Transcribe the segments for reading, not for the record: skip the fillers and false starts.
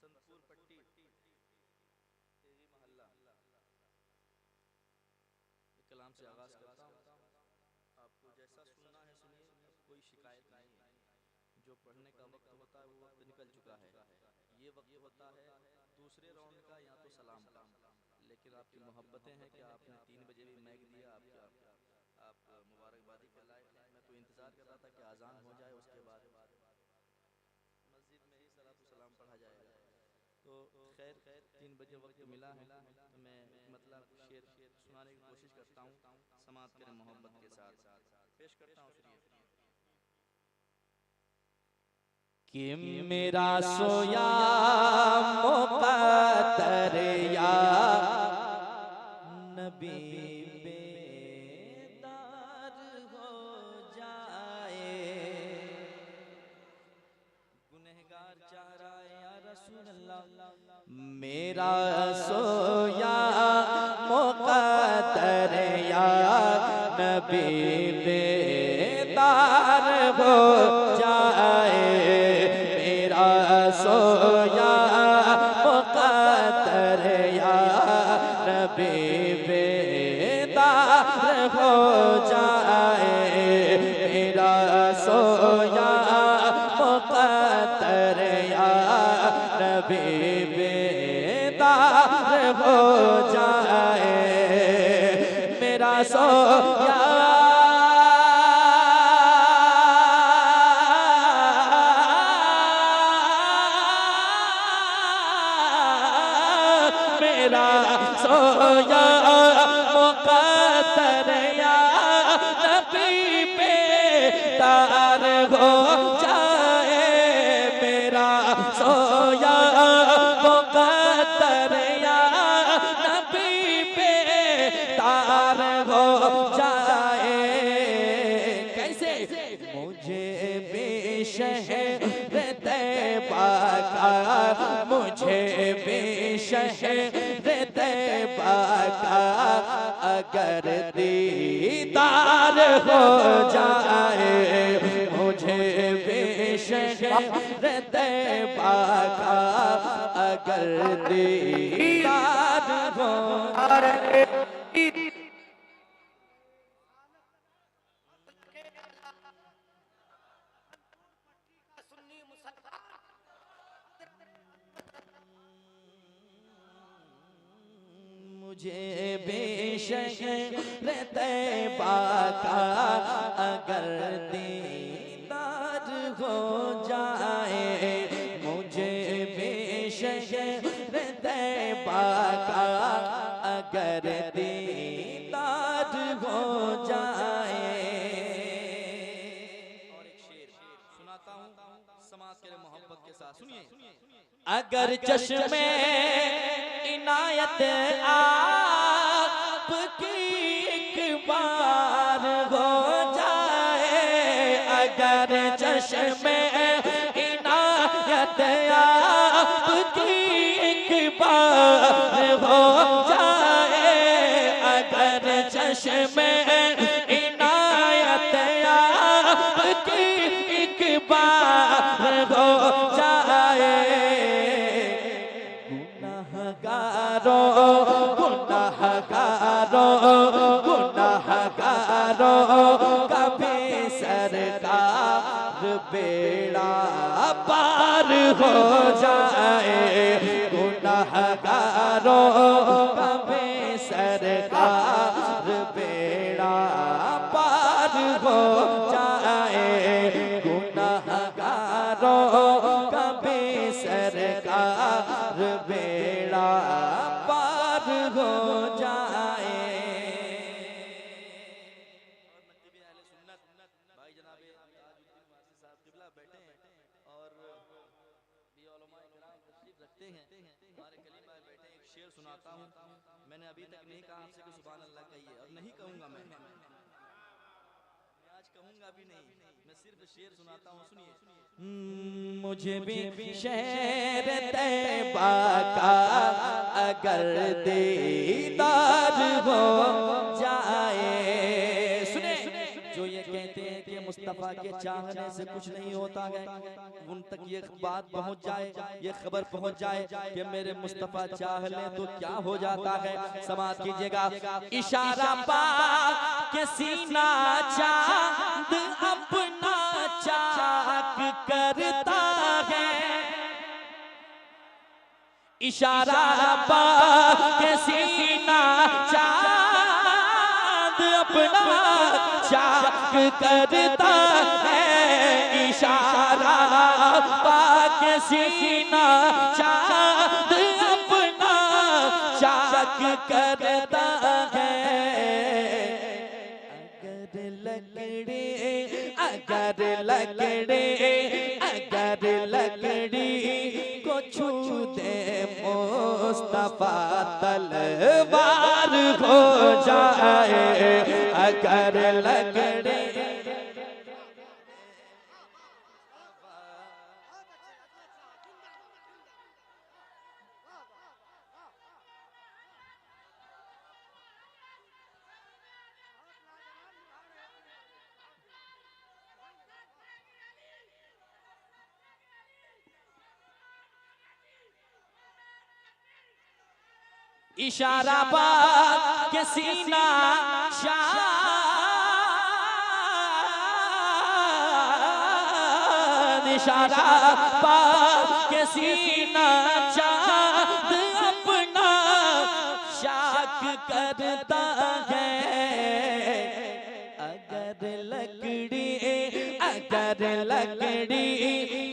बसंतपुर पट्टी तेरी मोहल्ला एक कलाम से आगाज करता हूँ। आपको जैसा सुनना है सुनिए, कोई शिकायत नहीं है। जो पढ़ने का वक्त होता है वो वक्त निकल चुका है। ये वक्त होता है दूसरे राउंड का या तो सलाम का। लेकिन आपकी मोहब्बतें हैं कि आपने 3 बजे भी मैग दिया। आप मुबारकबादी के लायक हैं। मैं तो इंतज़ार कर रहा था कि अजान हो जाए, उसके बाद मस्जिद में ही सलातु सलाम पढ़ा जाएगा। तो खैर 3 बजे वक्त मिला है तो मैं मतलब शेर सुनाने की कोशिश करता हूँ। समात करें मोहब्बत के साथ पेश करता हूँ। सुनिए कि मेरा सोया मुक़द्दर या नबी बेदार हो जाए। गुनहगार चाह रहा है या रसूल अल्लाह, मेरा सोया मुक़द्दर या नबी बेदार हो जाए। मेरा सोया मुक़द्दर या नबी बेदार हो जाए। मेरा सोया मुक़द्दर या नबी बेदार हो जाए। मेरा सोया मेरा सोया मुक़द्दर या नबी बेदार हो जाए। मेरा सोया मुक़द्दर या नबी बेदार हो जाए। कैसे? मुझे भी शहर तैबा का, मुझे भी शहर तैबा का अगर दीदार हो जाए। मुझे भी शहर तैबा का अगर दीदार हो जाए। मुझे बेशहर तैबा का अगर दीदार हो जाए। मुझे बेशहर तैबा का अगर दीदार हो जाए। और एक शेर सुनाता हूँ समात करें मोहब्बत के साथ। सुनिए अगर चश्मे इनायत आपकी एक बार हो जाए। अगर चश्मे इनायत आपकी एक बार हो जाए। अगर चश्मे इनायत आपकी एक बार हो जाए। गुनहगारों कभी सरकार बेड़ा पार हो जाए। गुनहगारों कभी सरकार बेड़ा पार हो जाए। गुनहगारों कभी सरकार बेड़ा पार हो जाए। भाई जनाबे ताजुद्दीन वासी साहब किबला बैठे हैं और भी उलमाए किराम तशरीफ रखते हैं। हमारे कलीम भाई बैठे हैं। एक शेर सुनाता हूँ। मैंने अभी तक नहीं कहा आपसे कि सुभान अल्लाह कहिए और नहीं कहूँगा। मैं आज कहूँगा भी नहीं, मैं सिर्फ शेर सुनाता हूँ। सुनिए मुझे भी शहर तैबा का अगर दीदार हो जाए। सुने जो ये कहते हैं कि मुस्तफा मुस्तफ़ा के चाहने से कुछ नहीं होता है, उन तक ये बात पहुंच जाए, ये खबर पहुंच जाए कि मेरे मुस्तफ़ा चाह ले तो क्या हो जाता है। समाज कीजिएगा। इशारा पा के सीना चांद अपना चाक करता है, इशारा पा के सीना चांद अपना चाक करता है, इशारा पा के सीना चांद अपना चाक करता है। अगर लकड़ी को छू दे मुस्तफ़ा तलवार हो जाए, अगर लकड़ी इशारा बात के सीना चांद, इशारा बात के सीना चांद अपना शाक करता है। अगर लकड़ी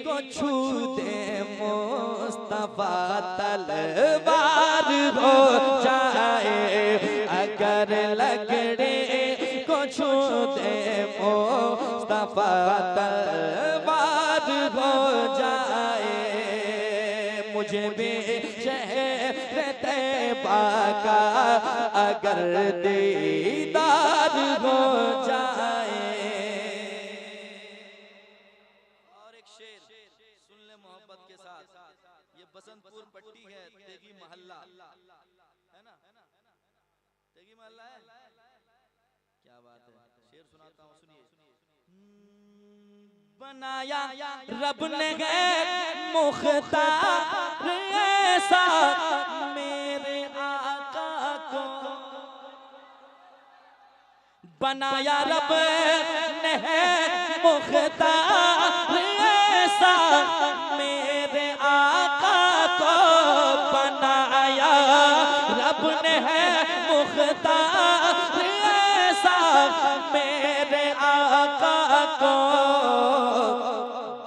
को छू दे मुस्तफ़ा तलवार हो जाए, अगर लकड़ी को छू दे मुस्तफ़ा तलवार हो जाए। मुझे भी शहर तैबा का अगर दीदार हो जाए। और एक शेर सुन ले मोहब्बत के साथ, ये बसंतपुर पट्टी है, तेगी मोहल्ला है ना, तेगी मोहल्ला है। क्या बात है, शेर सुनाता हूँ, सुनिए। बनाया रब ने है मुख्तार ऐसा मेरे आका को, बनाया रब ने है मुख्तार ऐसा मेरे आका को, बनाया रब ने है मुख्तार ऐसा मेरे आका को,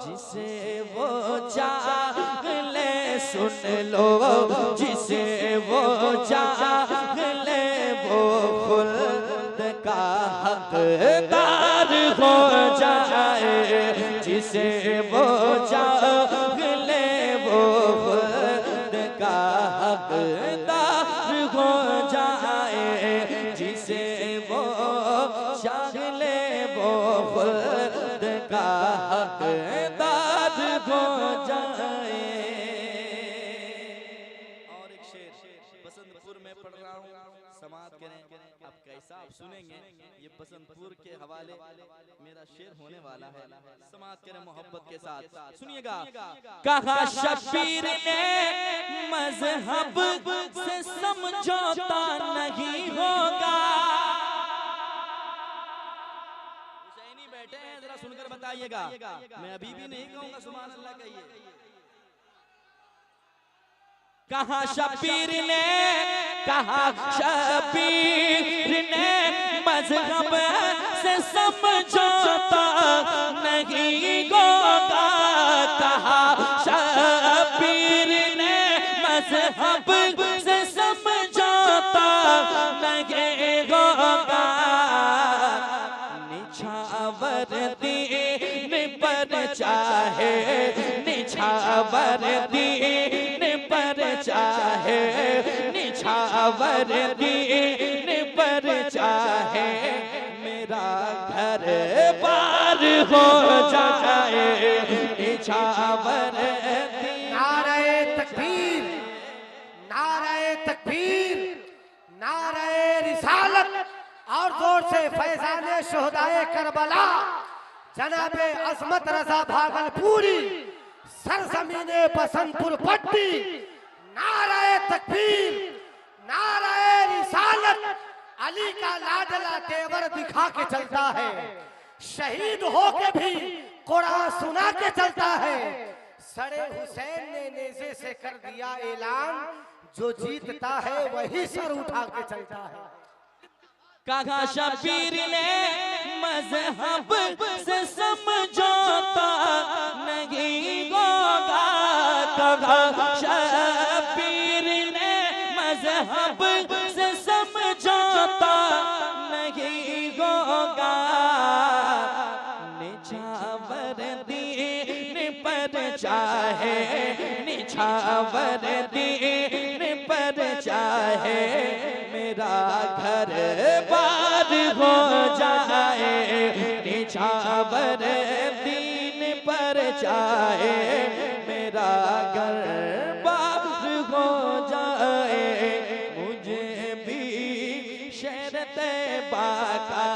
जिसे वो चाह ले सुन लो, जिसे वो चाह ले वो खुल्द का हकदार हो जाए, जिसे वो चाह ले वो खुल्द का हकदार हो जाए, जिसे वो चाह ले वो खुल्द का हकदार हो जाए। और एक शेर बसंतपुर में पढ़ रहा हूँ, समाप्त करें। अब कैसा आप सुनेंगे, ये बसंतपुर के हवाले मेरा शेर होने वाला है, समाप्त करें मोहब्बत के साथ, सुनिएगा। कहा शबीर ने मजहब से समझौता नहीं होगा, हुसैनी बैठे हैं, जरा सुनकर बताइएगा, मैं अभी भी नहीं कहूंगा सुभान अल्लाह कहिए। कहा शबीर ने मजहब से समझौता नहीं होगा, कहा शबीर ने मजहब से समझौता नहीं होगा, निछावर दीन पर चाहे, निछावर दीन पर चाहे, निछावर दीन पर चाहे मेरा घर पार हो जाए, निछावर नारे तकबीर, नारे तकबीर, नारे रिसालत और जोर से फैजाने शोहदाए करबला, जनाबे अजमत रजा भागलपुरी सरजमीने बसंतपुर पट्टी नाराए तकबीर नाराए रिसालत अली का लाडला तेवर दिखा के चलता है शहीद होके भी कुरान सुना के चलता है सरे हुसैन ने नेज़े से कर दिया ऐलान जो जीतता है वही सर उठा के चलता है कहा शबीर ने मजहब से समझौता नहीं होगा कहा शबीर ने मजहब से समझौता नहीं होगा निछावर दीन पर चाहे निछावर दीन पर चाहे मेरा घर बार हो जाए निछावर दीन पर चाहे मेरा घर बार हो जाए मुझे भी शर्त बाका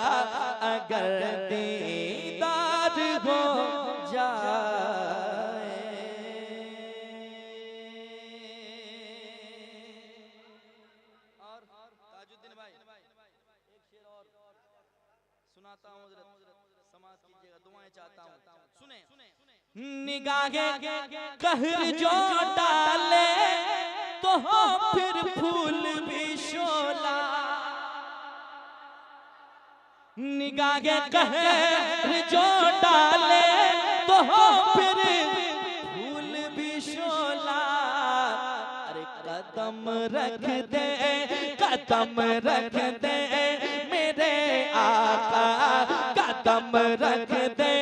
अगर दीदार हो जाए सुनाता हूँ समाज कीजिएगा दुआएं चाहता हूँ सुने निगाहें कहर जो डाले तो हो फिर फूल भी शोला निगाहें कहर जो डाले तो हो फिर फूल भी शोला अरे कदम रख दे मेरे आका कदम रख दे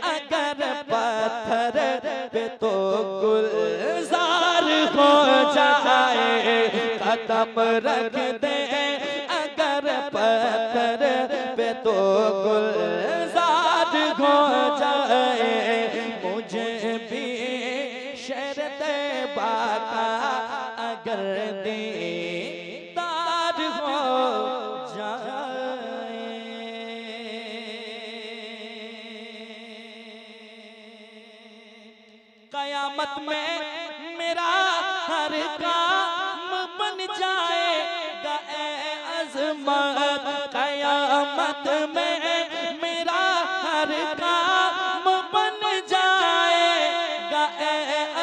अगर पत्थर पे तो गुलजार हो जाए कदम रख दे अगर पत्थर पे तो गुलजार हो जाए मुझे भी शर्त बाका अगर दीदार हो जाए कयामत में मेरा हर काम बन जाएगा ए अज़मत कयामत में मेरा हर काम बन जाएगा ए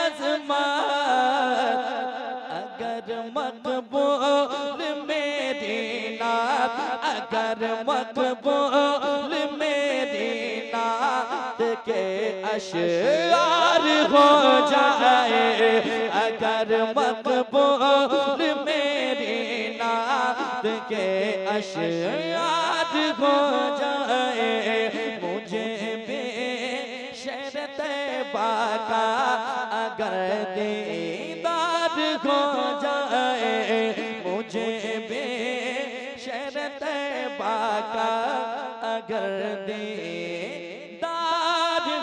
अज़मत अगर मकबूल मेरी नात अगर मकबूल मेरी नात के अशआर हो जाए अगर मकबूल मेरी नात के अशआर हो जाए मुझे भी शर्त बाका अगर दीदार हो जाए मुझे भी शर्त बाका अगर दीदार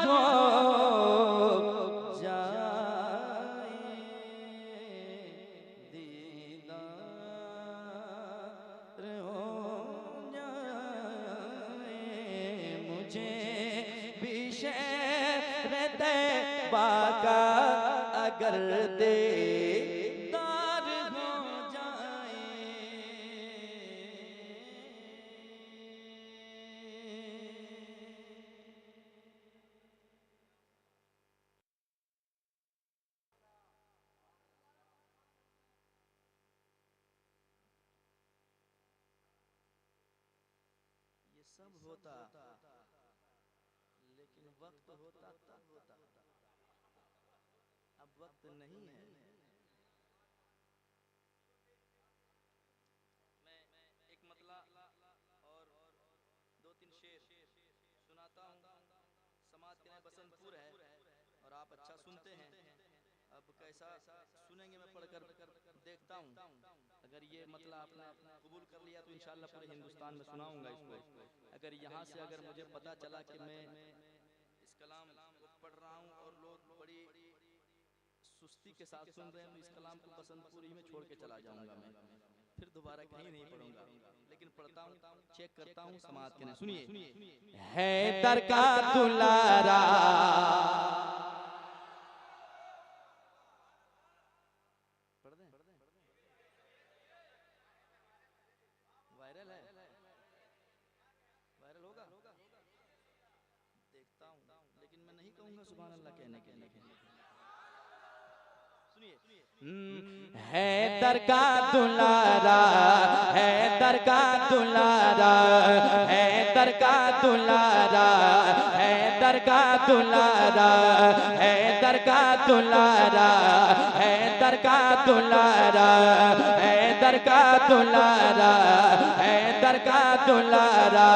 हो जाए दीदार हो जाए मुझे भी शर्त बाका अगर दीदार हो जाए ये सब होता लेकिन वक्त होता तब होता अब वक्त नहीं है मैं एक मतला और दो तीन शेर सुनाता हूँ समाज के नए बसंतपुर है और आप अच्छा सुनते हैं अब कैसा सुनेंगे मैं पढ़कर देखता हूँ अगर ये मतलब आपने कबूल कर लिया तो इंशाल्लाह पूरे हिंदुस्तान में सुनाऊंगा इसको अगर यहाँ से अगर मुझे पता चला कि मैं इस कलाम को पढ़ रहा हूँ और लोग बड़ी सुस्ती के साथ सुन रहे हैं तो इस कलाम को बसंतपुर ही में छोड़ के चला जाऊंगा मैं फिर दोबारा कहीं नहीं पढ़ूंगा, लेकिन पढ़ता हूँ, चेक करता हूँ, समाज के। सुनिए, हैदर का दुलारा पढ़ दें, वायरल है, वायरल होगा, देखता हूँ, लेकिन मैं नहीं कहूँगा सुभान अल्लाह कहने के लिए। हैदर का दुलारा, हैदर का दुलारा, हैदर का दुलारा, हैदर का दुलारा, हैदर का दुलारा, हैदर का दुलारा, हैदर का दुलारा, हैदर का दुलारा,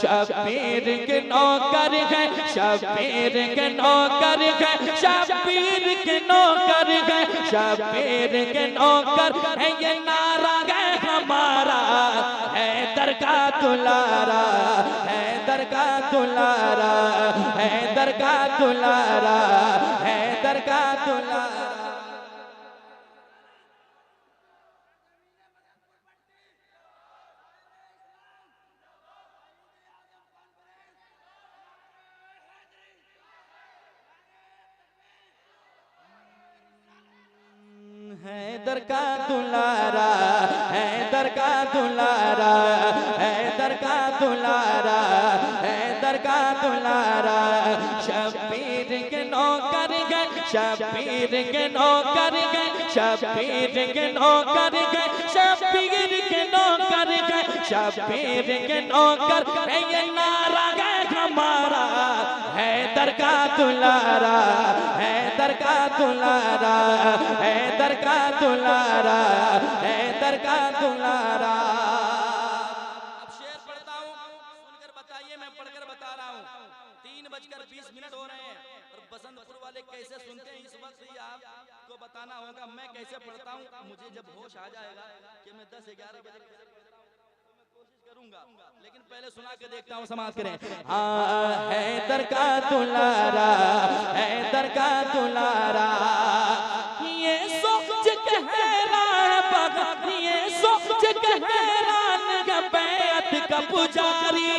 शबीर के नौकर है, शबीर के नौकर है, शबीर के नौकर है, शबीर के नौकर है, ये नारा है हमारा, हैदर का दुलारा, हैदर का दुलारा, हैदर का दुलारा, हैदर का दुलारा। हैदर का दुलारा, हैदर का दुलारा, हैदर का दुलारा, हैदर का दुलारा, शबीर के नौकर है, शबीर के नौकर है, शबीर के नौकर है, शबीर के नौकर है, शबीर के नौकर है, ये नारा है हमारा, हैदर का दुलारा, हैदर का दुलारा, हैदर का दुलारा, हैदर का दुलारा। अब शेर पढ़ता हूँ, सुनकर बताइए, मैं पढ़कर बता रहा हूँ। 3:20 हो रहे हैं और बसंतपुर वाले कैसे सुनते हैं इस वक्त ही आपको बताना होगा। मैं कैसे पढ़ता हूँ, मुझे जब होश आ जाएगा कि मैं 10-11 बजे कोशिश करूंगा, लेकिन पहले सुना के देखता हूँ, समाज करें। हैदर का दुलारा, हैदर का दुलारा, ये सोच के हैरान, ये सोच के हैरान है बैत का पुजारी।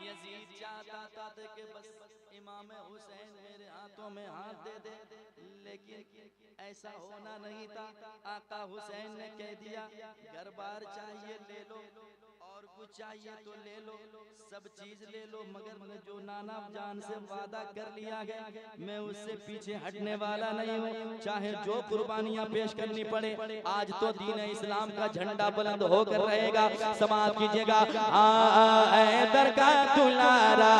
यजीद चाहता था कि बस इमाम हुसैन मेरे हाथों में हाथ दे दे, लेकिन ऐसा होना नहीं था। आका हुसैन ने कह दिया, घर बार चाहिए ले लो और कुछ चाहिए तो ले लो, सब चीज ले लो, मगर मैं जो नाना जान से वादा कर लिया है मैं उससे पीछे हटने वाला नहीं हूँ, चाहे जो कुर्बानियां पेश करनी पड़े। आज तो दीन इस्लाम का झंडा बुलंद होकर रहेगा। समाज कीजिएगा, हैदर का दुलारा,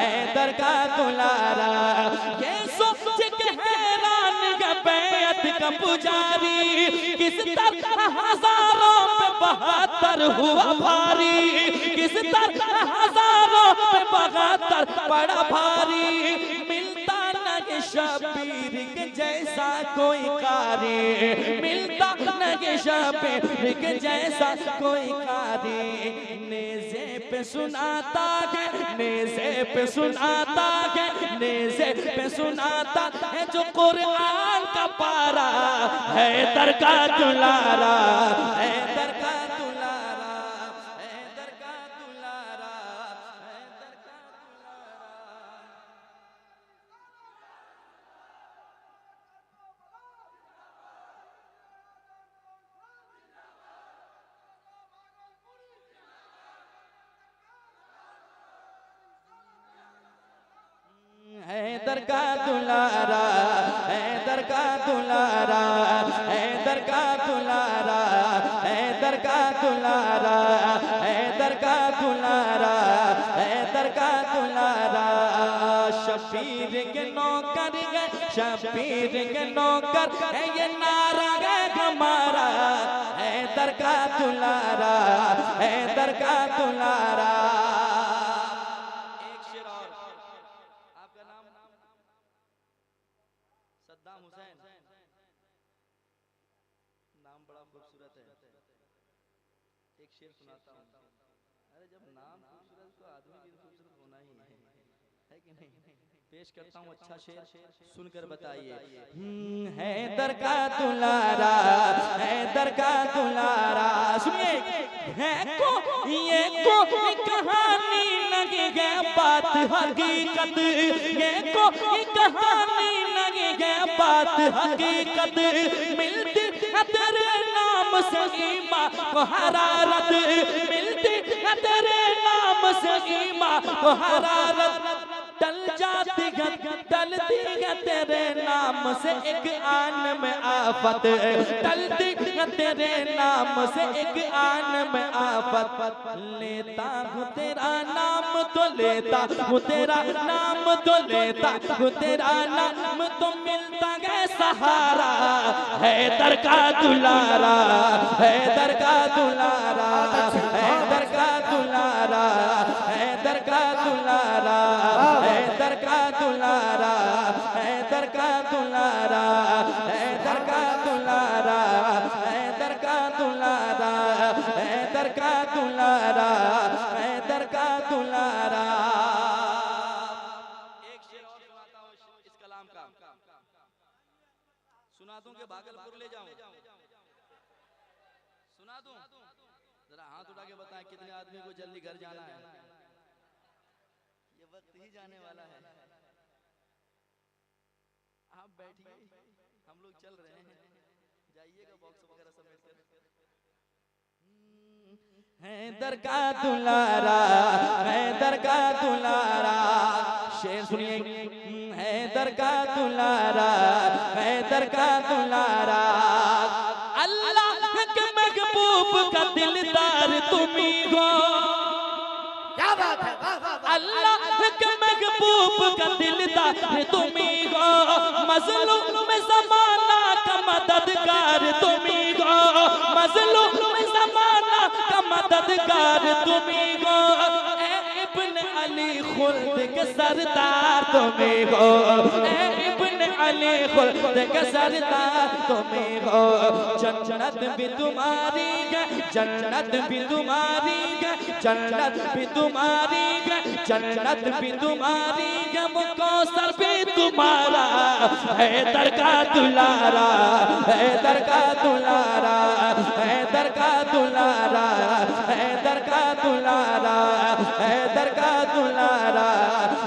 हैदर का दुलारा, ये सोच के हैरान है बैत का पुजारी, किस तरह हजारों पे 72 हुआ भारी, किस तरह हजारों पे 72 बड़ा भारी, मिलता नहीं शबीर के जैसा कोई कारी, मिलता नहीं शबीर के जैसा कोई कारी। नेज़े पे सुनाता है, नेज़े पे सुनाता है, नेज़े पे सुनाता है जो कुरान का पारा, हैदर का दुलारा, हैदर का दुलारा, हैदर का दुलारा, हैदर का दुलारा। हैदर का दुलारा, हैदर का दुलारा, हैदर का दुलारा, हैदर का दुलारा, हैदर का दुलारा, हैदर का दुलारा, शबीर के नौकर है, शबीर के नौकर है, ये नारा है हमारा, हैदर का दुलारा, हैदर का दुलारा। एक शेर और, आपका नाम सद्दाम हुसैन, नाम बड़ा खूबसूरत है। एक शेर सुनाता हूँ। अरे जब नाम खूबसूरत तो आदमी भी खूबसूरत होना ही है। है कि नहीं? पेश करता हूँ अच्छा शेर, सुनकर बताइए। हैदर का दुलारा, हैदर का दुलारा, सुनिए। है को ये को कहानी लगी है बात हकीकत, ये को कहानी लगी है बात हकीकत, मिलती है तेरे नाम से ईमान को हरारत, मिलती है तेरे नाम से ईमान को हरारत, टल जाती है टलती है तेरे नाम से एक आन में आफत, टलती है तेरे नाम से एक आन में आफत, लेता हूँ तेरा नाम तो लेता हूँ तेरा नाम तो लेता हूँ तेरा नाम तो मिलता है सहारा, हैदर का दुलारा, हैदर का दुलारा, हैदर का दुलारा, हैदर का दुलारा, हैदर का दुलारा, हैदर का दुलारा, हैदर का दुलारा, हैदर का दुलारा, हैदर का दुलारा, हैदर का दुलारा। एक शेर और सुनाता हूँ इस कलाम का, सुना दूं कि भागलपुर ले जाऊं? सुना दूं? जरा हाथ उठा के बताएं कितने आदमी को जल्दी घर जाना है? ये वक्त ही जाने वाला है। आप बैठिए, हम लोग चल रहे हैं, जाइएगा बॉक्स वगैरह समेट कर। हैदर का दुलारा, हैदर का दुलारा, शेर सुनिए। हैदर का दुलारा, हैदर का दुलारा, अल्लाह के महबूब का दिलदार तुम्ही हो, क्या बात है, अल्लाह के महबूब का दिलदार तुम्ही हो, मजलूम ज़माना का मददगार तुम्ही हो, मजलूम ज़माना का मददगार तुम्ही हो, इब्न अली खुल्द के सरदार तुम्ही हो, इब्न अली खुल्द के सरदार तुम्ही हो, जन्नत भी तुम्हारी है, जन्नत भी तुम्हारी है, जन्नत भी तुम्हारी है, जन्नत भी तुम्हारी है, वो कौसर भी तुम्हारा, हैदर का दुलारा, हैदर का दुलारा, हैदर का दुलारा, हैदर का दुलारा, हैदर का दुलारा,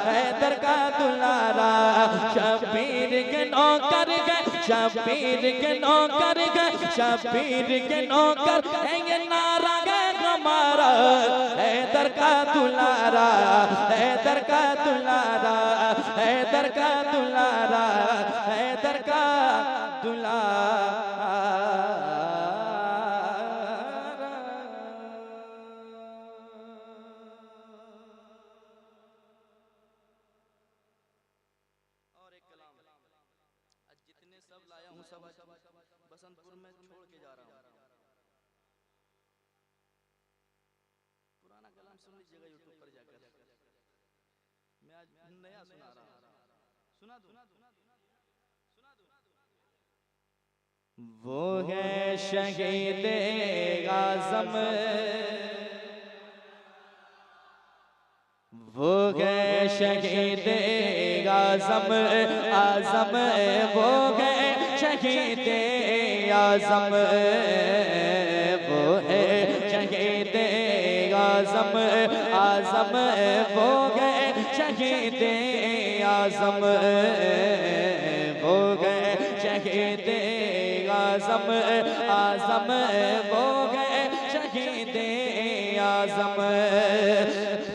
हैदर का दुलारा, शबीर के नौकर गए, शबीर के नौकर गए, शबीर के नौकर है ये नारा है हमारा, हैदर का दुलारा, हैदर का दुलारा, हैदर का दुलारा, हैदर का दुलारा। और एक कलाम, आज जितने सब लाया हूँ सब बसंतपुर में छोड़ के जा रहा हूँ। पुराना कलाम सुन लीजिएगा यूट्यूब पर जाकर, मैं आज नया सुना रहा हूँ, सुना दूं? वो है शहीद आज़म, वो है शहीद आज़म, आज़म वो है शहीद आज़म, वो है शहीद आज़म, आज़म वो है शहीद आज़म, वो है शहीद आज़म, आज़म वो है शहीद आज़म,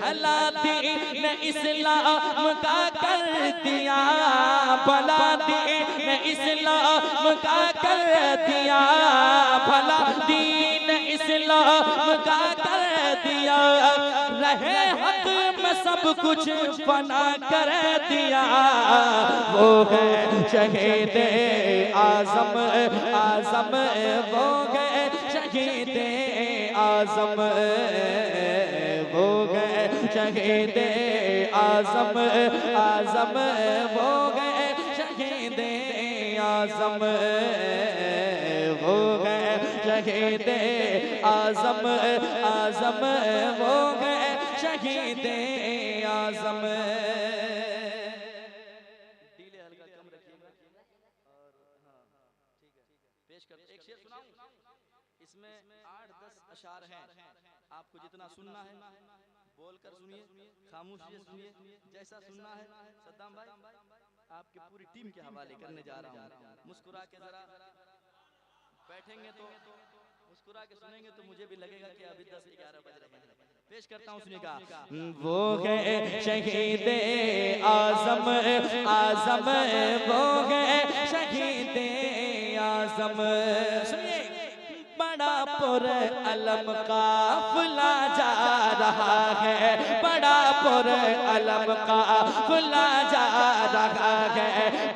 भला दीन इस्लाम का कर दिया, भला दीन इस्लाम का कर दिया, भला दीन इस्लाम का कर दिया, रहे हक में सब कुछ फना कर दिया, वो है शहीद आज़म, आज़म वो है शहीद आज़म, वो है शहीद आज़म, आज़म वो है शहीद आज़म, वो है शहीद आज़म, आज़म वो है शहीद आज़म। पेश कर एक शेर सुनाऊं, इसमें 8-10 अशार हैं, आपको जितना सुनना है बोलकर सुनिए, खामोशी से सुनिए, जैसा सुनना है। सद्दाम भाई आपकी पूरी टीम के हवाले करने जा रहा हूँ, मुस्कुरा के जरा बैठेंगे तो मुस्कुरा के सुनेंगे तो मुझे भी लगेगा कि अभी 10-11 बज रहे हैं। पेश करता हूँ, सुनिएगा। वो है शहीद आज़म आज़म, वो है शहीद आज़म। सुनिए, बड़ा पुर अलम काफिला जा रहा है, बड़ा पुर अलम काफिला जा रहा है,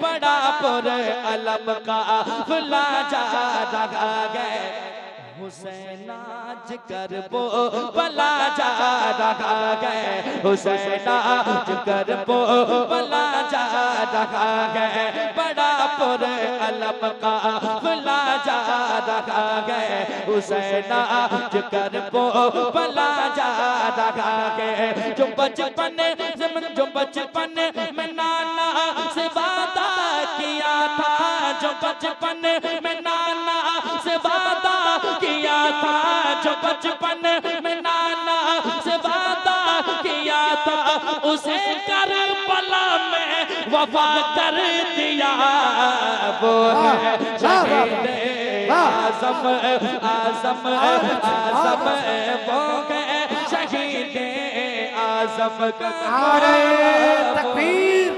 बड़ा पुर अलम काफिला जा रहा है। हुसैन आज कर वो बला जा रहा है, हुसैन आज कर वो बला जा रहा है, बड़ा पुर अलम काफिला जा रहा है, हुसैन आज कर वो बला जा रहा है। जो बचपन में नाना से वादा किया था, जो बचपन में नाना से वादा किया था, जो बचपन में नाना से वादा किया था, उसे करबला में वफा कर दिया। वो है शहीद आज़म आज़म आज़म, वो है शहीद आज़म। नारे तकबीर,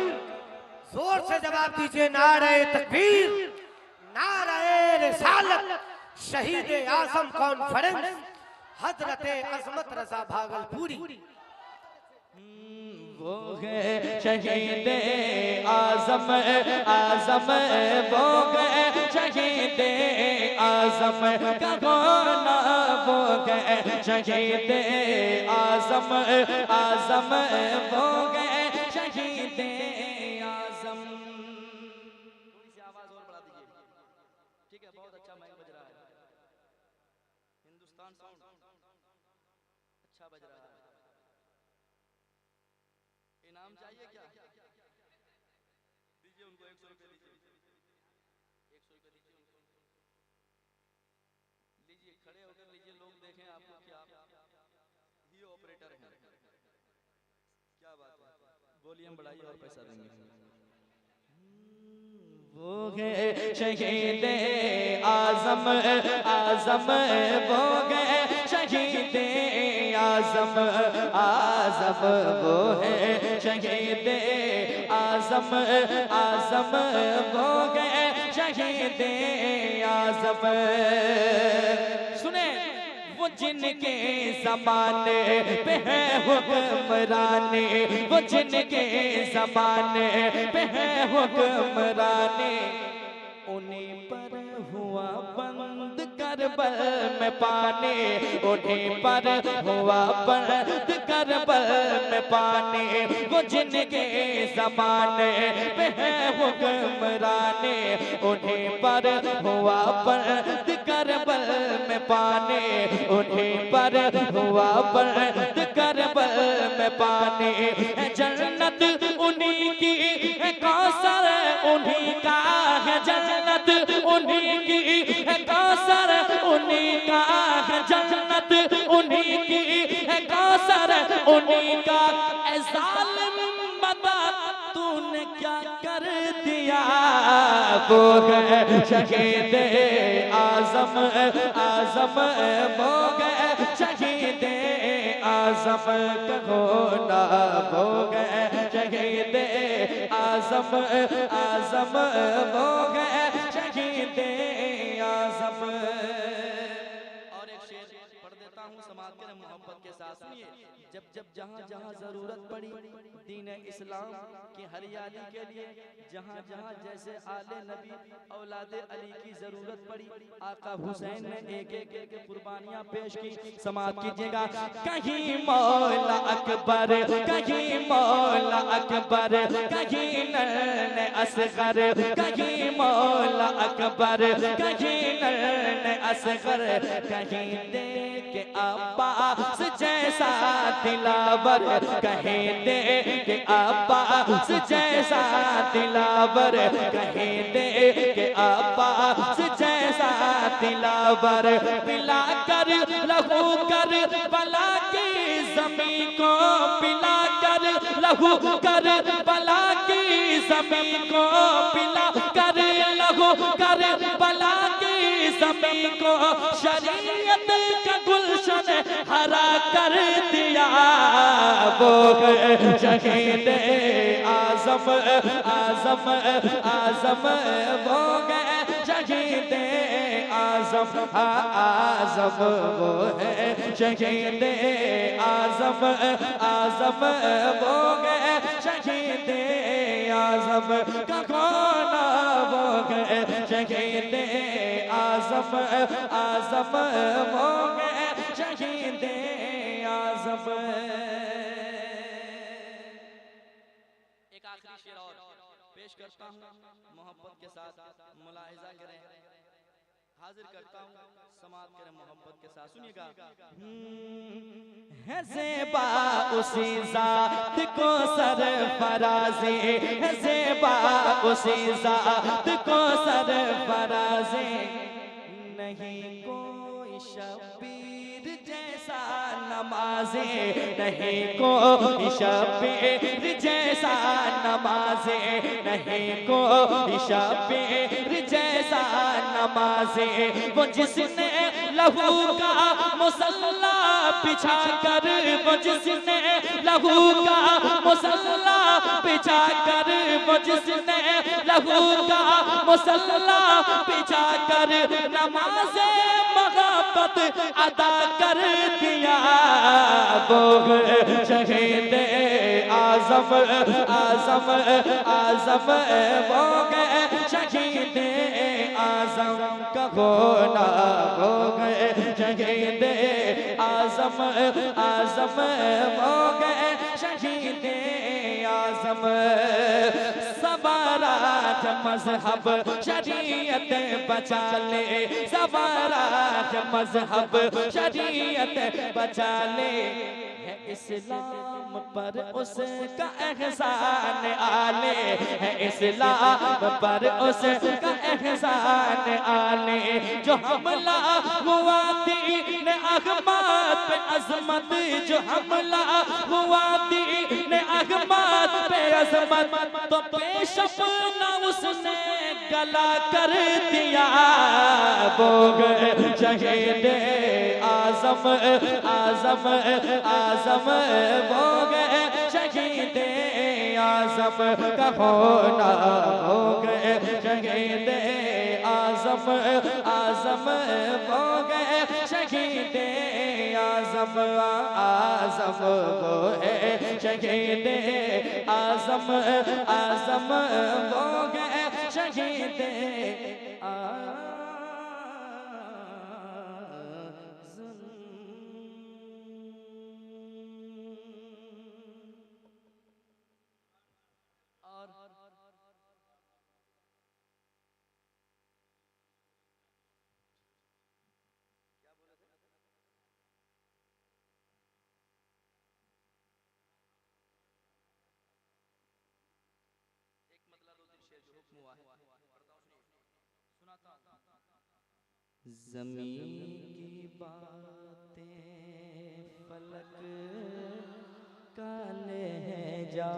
जोर से जवाब दीजिए। नारे तकबीर, नारे रिसालत, शहीद आज़म कॉन्फ्रेंस, हजरत अजमत रजा भागलपुरी। वो है शहीद आज़म आज़म, वो है शहीद आज़म का होना, वो है शहीद आज़म आज़म, वो है शहीद आज़म। थोड़ी सी आवाज और बढ़ा दीजिए, ठीक है? बहुत अच्छा माइक बज रहा है, हिंदुस्तान साउंड अच्छा बज रहा है। इनाम चाहिए क्या? दीजिए उनको 100 रुपये दीजिए, 100 रुपये दीजिए उनको। लीजिए, खड़े होकर लीजिए, लोग देखें आपको कि आप ही ऑपरेटर हैं। क्या बात है, वॉल्यूम बढ़ाइए और पैसा देंगे। वो है शहीद आज़म आज़म, वो है शहीद आज़म आज़म, वो है शहीद आज़म आज़म, वो है शहीद आज़म। सुने, वो जिनके ज़माने पे है हुक्मरानी, वो जिनके ज़माने पे है हुक्मरानी, उन्हीं पर हुआ बंद करबल में पानी, उन्हीं पर हुआ बंद करबल में पानी। वो जिनके ज़माने पे है हुक्मरानी, उन्हीं पर हुआ बंद करबल में पानी, उन्हीं पर हुआ बंद करबल में पानी। जन्नत उन्हीं की है, कौसर उन्हीं का है, जन्नत उन्हीं की है, कौसर उन्हीं का है, जन्नत उन्हीं की है, कौसर उन्हीं का। ऐ ज़ालिम बता तूने क्या कर दिया। वो है शहीद आज़म आज़म, वो है शहीद आज़म का होना, वो है शहीद आज़म आज़म, वो है शहीद आज़म। और एक शेर पढ़ देता हूँ समाज के मोहब्बत के साथ, सुनिए। जब जब जहाँ जहाँ जरूरत पड़ी दीन इस्लाम की हरियाली के लिए, जहाँ जहाँ जैसे आले नबी औलादे अली की जरूरत पड़ी, आका हुसैन ने एक एक कुर्बानियाँ पेश की। समाप्त कीजिएगा। कहीं मौला अकबर, कहीं मौला अकबर, कहीं नन्हे असगर, कहीं मौला अकबर, कहीं नन्हे असगर, कहीं दे के आप अब्बास जैसा दिलावर, कहें दे के अब्बास जैसा दिलावर, कहें दे के अब्बास जैसा दिलावर। पिला कर लहू कर बला की ज़मीं को, पिला कर लहू कर बला की ज़मीं को, पिला कर लहू कर बला की ज़मीं को, शरीयत का गुलशन हरा कर दिया। वो शहीद आज़म आज़म आज़म, वो गए शहीद आज़म आज़म, वो है शहीद आज़म आज़म, वो गए शहीद आज़म का कोना, वो गए शहीद आज़म आज़म, वो गए शहीद आज़म। एक आखिरी शेर और पेश करता हूँ, मोहब्बत के साथ मुलाहिजा करें, हाजिर करता हूँ, समात करें मोहब्बत के साथ। सुनिएगा। है ज़ेबा उसी ज़ात को सरफराज़े, है ज़ेबा उसी ज़ात को सरफराज़े, नहीं कोई शबीर जैसा नमाज़े, नहीं कोई शबीर जैसा नमाज़े, नहीं कोई शबीर जैसा नमाज़े। वो जिसने लहू का मुसल्ला बिछा कर, वो जिसने लहू का मुसल्ला बिछा कर, वो जिसने लहू का मुसल्ला बिछा कर नमाज़े मोहब्बत अदा कर दिया। वो शहीद आज़म आज़म आज़म, वो गए शहीद आज़म का होना, हो गए शहीद आज़म आज़म, हो गए शहीद आज़म। सवारात मज़हब शरीयत बचा ले, सवारात मज़हब शरीयत बचा ले, है इस्लाम पर उसका एहसान आले, है इस्लाम पर उसका एहसान आले। जो हमला हुआ दीन अहमद पे अज़मत, जो हमला हुआ दीन अहमद पे अज़मत, तो पेश अपना उसने गला कर दिया। वो शहीद आज़म आज़म आज़म, वो गए शहीद आज़म का होना, हो गए शहीद आज़म आज़म, वो गए शहीद आज़म आज़म, वो है शहीद आज़म आज़म, वो गए शहीद आज़म। ज़मीं की बातें फलक का लहजा,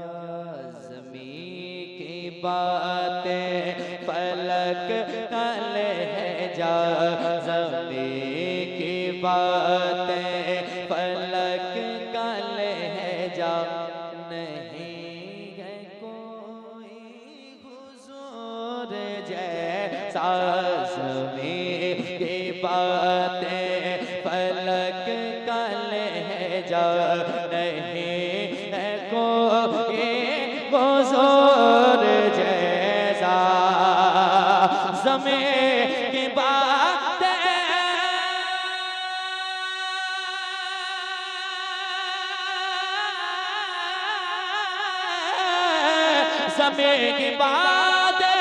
ज़मीं की बातें फलक का लहजा, ज़मीं की बातें फलक का लहजा, नहीं है कोई हुज़ूर जैसा। ज़मीं की बातें फलक का लहजा, नहीं है कोई हुज़ूर जैसा। ज़मीं की बातें ज़मीं की बातें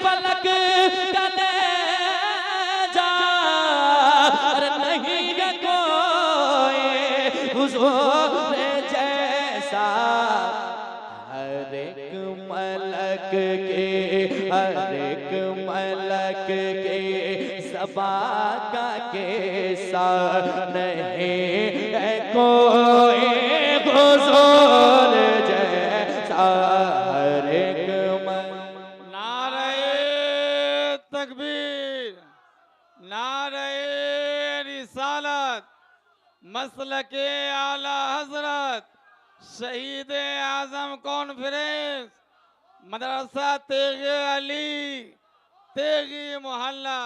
फलक का लहजा, नहीं है कोई के हर एक मलक के सबा का कैसा नहीं है कोई हुजूर जैसा हर एक नारे तकबीर, नारे रिसालत, मसलके आला हजरत, शहीद आजम कॉन्फ्रेंस, मदरसा तेगे अली, तेगी मोहल्ला।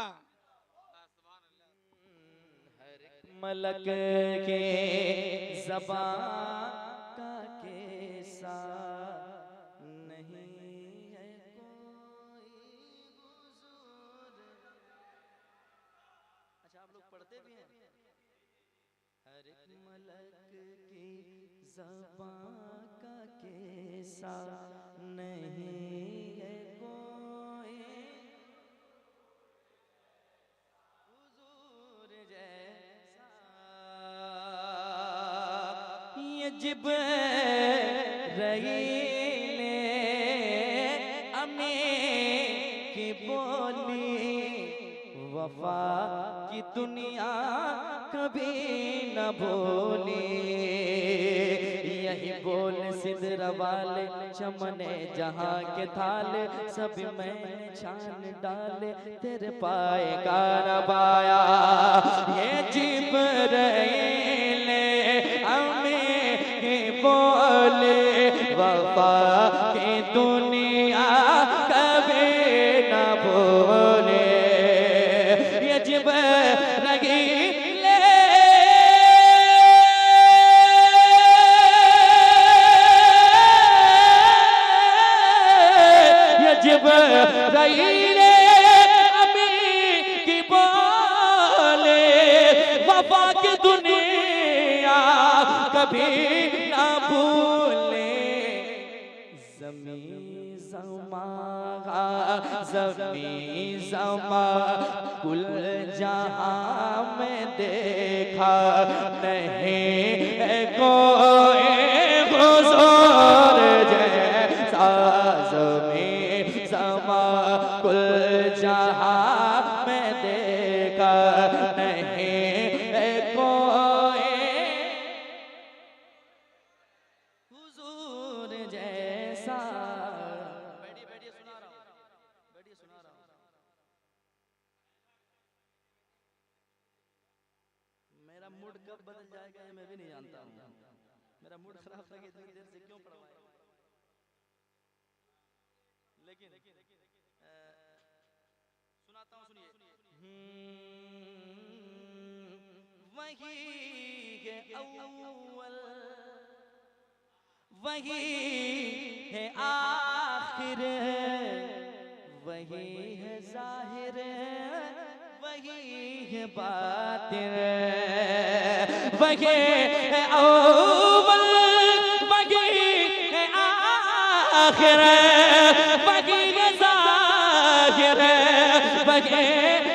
मलक के ज़बान का कैसा नहीं है कोई हुजूर। अच्छा आप लोग पढ़ते भी हैं? हर एक मलक की ज़बान का कैसा नहीं है कोई हुजूर जैसा। ये जिब्राईल अमीन की बोली वफा की दुनिया कभी न भूली। यही बोल सिदरा वाले चमने जहाँ के थाले सब मैंने छान डाले तेरे पाए का रबाया। ये जिब्राईल अमीन की बोले वफा की दुनिया कभी न भूले। ये जिब्राईल जिब्राईल अमीन की बोले वफा की दुनिया कभी ना भूले। ज़मीं ज़मा कुल जहां में देखा नहीं है कोई हुजूर जैसा। ज़मीं ज़मा कुल जहां में देखा नहीं है कोई हुजूर जैसा। बैठिए सुना रहा हूँ, बैठिए सुना रहा हूँ। मेरा मूड कब बदल जाएगा ये मैं भी नहीं जानता हूँ। मेरा मूड खराब था कि इतनी देर से क्यों पढ़वाया, लेकिन सुनाता हूँ, सुनिए। वही है अव्वल, वही है आखिर, वही है जाहिर, वही है बातिन। वही है अव्वल, वही है आखिर, वही है जाहिर, वही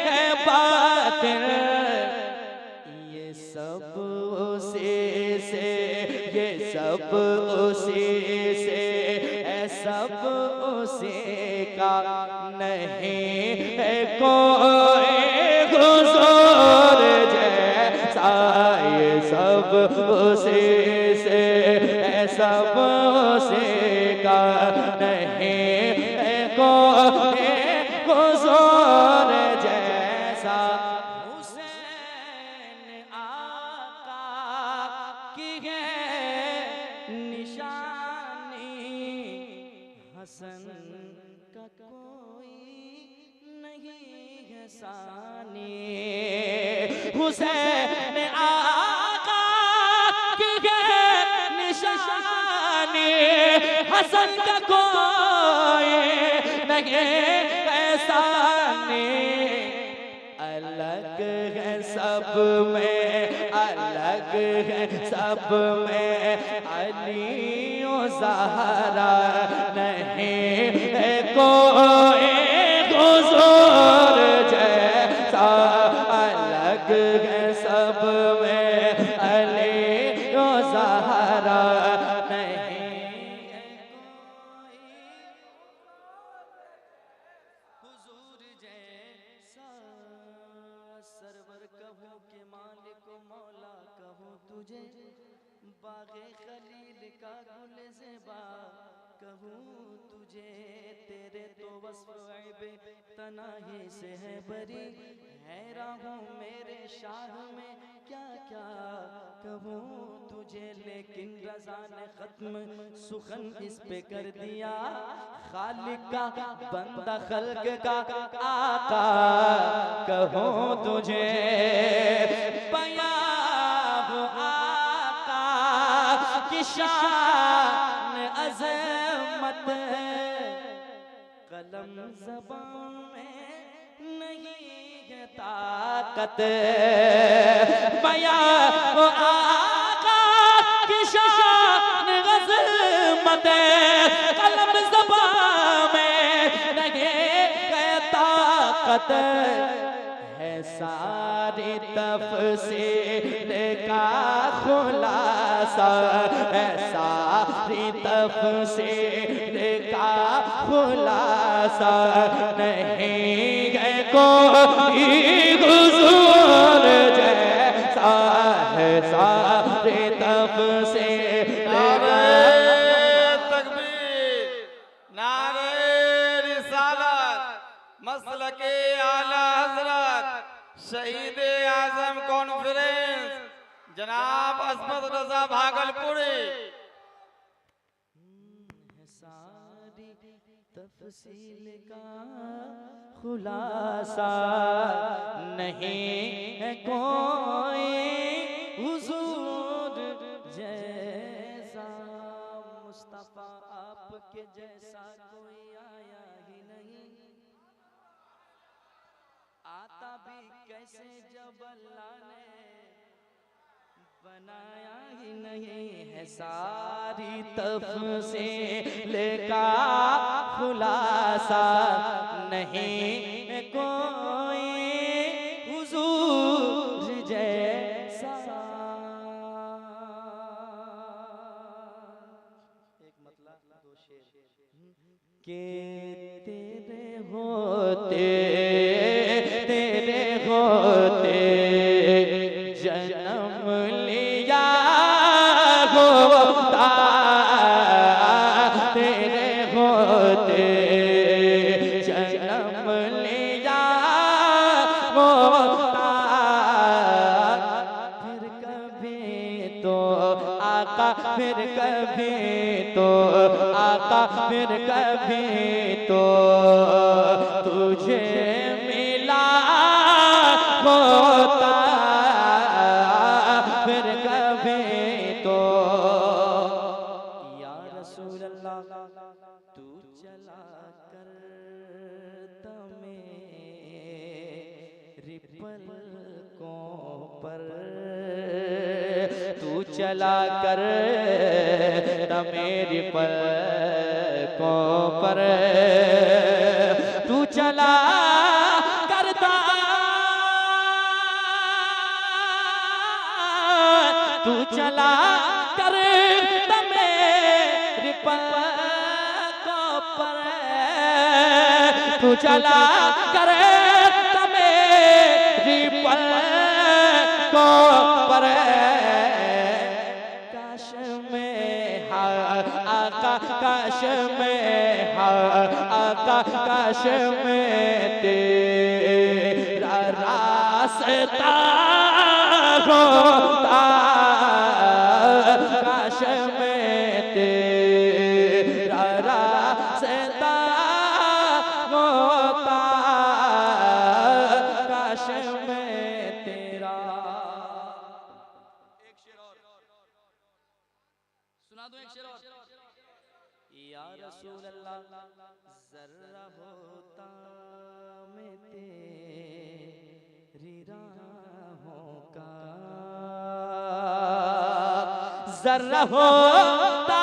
है बातिन। ये सब उसी से, ये सब उसी से, सब उसी का नहीं है कोई हुजूर जैसा। ये सब उसी से, सब उसी का नहीं है कोई हुजूर जैसा। हुसैन आका की है निशानी, हसन का कोई नहीं है सानी। हुसैन आका की है निशानी, हसन का कोई नहीं है सानी। अलग है सब में, अलग है सब में अली और ज़हरा, नहीं है कोई हुजूर जैसा। अलग है सब में अली और ज़हरा, नहीं है कोई। ऐसा सरवर कहूँ के मालिक मौला कहूँ तुझे, बागे खलील का गुल ज़ेबा कहूँ तुझे, तेरे तो वस्फ़ ऐबे तनाही से है बरी, हैरान हूँ मेरे शाह में क्या क्या कहूँ तुझे, लेकिन रज़ा ने ख़त्म सुखन इस पे कर दिया, खालिक का बंदा खल्क का आका कहूँ तुझे, बयां हो आका की शान अज़मत, कलम ज़बान में नहीं है ताकत, बयां हो आका की शान अज़मत, कलम ज़बान में नहीं है ताकत, है सारी तफ़सील का खुलासा, है सारी तफ़सील का खुलासा, नहीं है कोई हुज़ूर जैसा, है सारी तफ़सील का। तकबीर, नारे रिसालत, मसलके आला हजरत शहीद आजम कॉन्फ्रेंस जनाब अस्मत रजा भागलपुरी। सारी तफसील का खुलासा, नहीं है कोई हुजूर जैसा, मुस्तफा आपके जैसा कोई आया ही नहीं, आता भी कैसे जब अल्लाह ने बनाया ही नहीं, है सारी तफसील का खुलासा, नहीं है कोई हुजूर जैसा। एक मतलब दो शेर के तेरे होते जन्म लिया होता, तेरे होते जन्म लिया होता, फिर कभी तो आका, फिर कभी तो आका, फिर कभी तो तुझे मिला होता, फिर कभी तो या रसूल अल्लाह तू चला कर मेरी पलकों पर, तू चला कर मेरी पलकों पर, तू चला करता, तू चला कर मेरी पलकों पर, तू चला कर मेरी पलकों पर, काश में आका, काश में आका, काश में तेरा रास्ता होता, काश में तेरा रास्ता होता, काश में तेरा। एक शेर और सुना दो, एक शेर और। या रसूल अल्लाह जर्रा होता मैं तेरी राहों का, जर्रा होता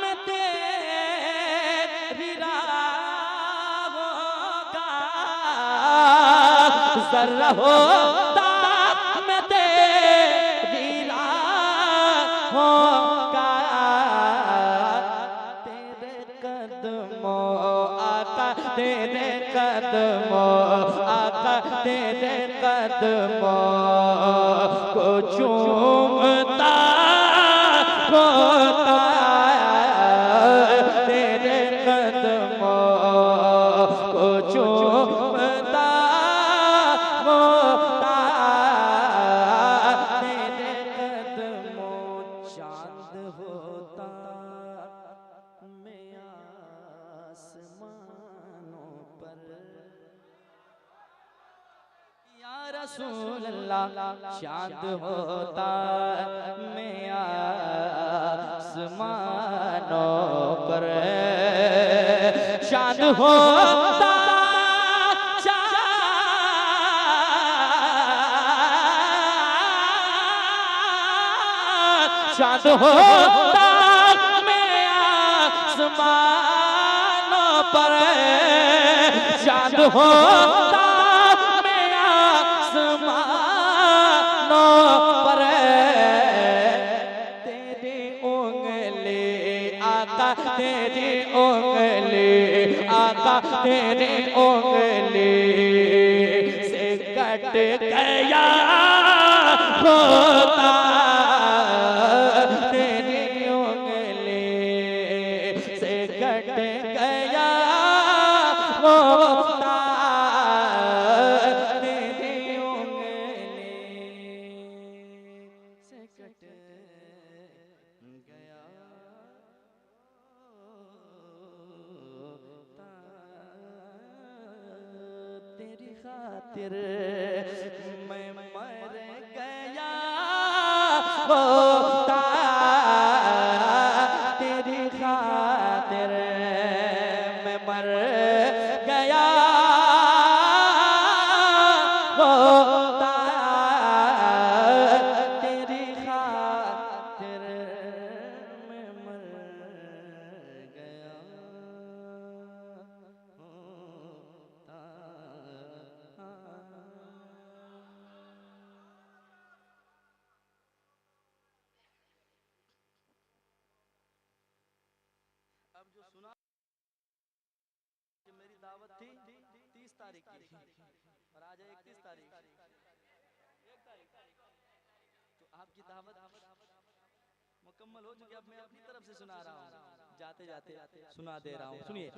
मैं तेरी राहों का, जर्रा होता मैं तेरी राहों का, तेरे कदमों आका तेरे कदमों, आका तेरे कदमों को चूमता होता, तेरे कदमों को चूमता होता, तेरे कदमों चांद होता मैं आसमानों पर, या रसूल अल्लाह चांद होता मैं आसमानों पर, चांद होता चांद होता मैं आसमानों पर, चांद होता मैं आसमानों पर, तेरी उंगली आका तेरी उंगली आका तेरी उंगली से कट गया होता, तेरी उंगली से कट गया होता, तेरी उंगली से कट गया होता, तेरी खातिर मैं मर गया होता, तेरी खातिर मैं मर गया होता, तेरी खातिर मैं मर गया होता। अब जो सुना कि मेरी दावत थी 30 तारीख की और आज है 31 तारीख, तो आपकी दावत मुकम्मल हो चुकी। अब मैं अपनी तरफ से सुना रहा हूँ, जाते जाते सुना दे रहा हूँ, सुनिए।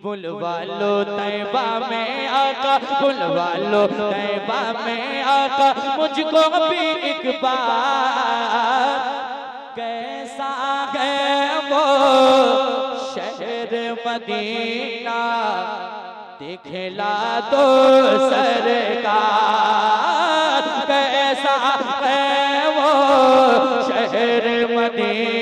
बुलवा लो तैबा में आका, बुलवा लो तैबा में आका, मुझको भी एक बार, कैसा है वो शहर मदीना दिखला दो सरकार, कैसा है वो शहर मदीना।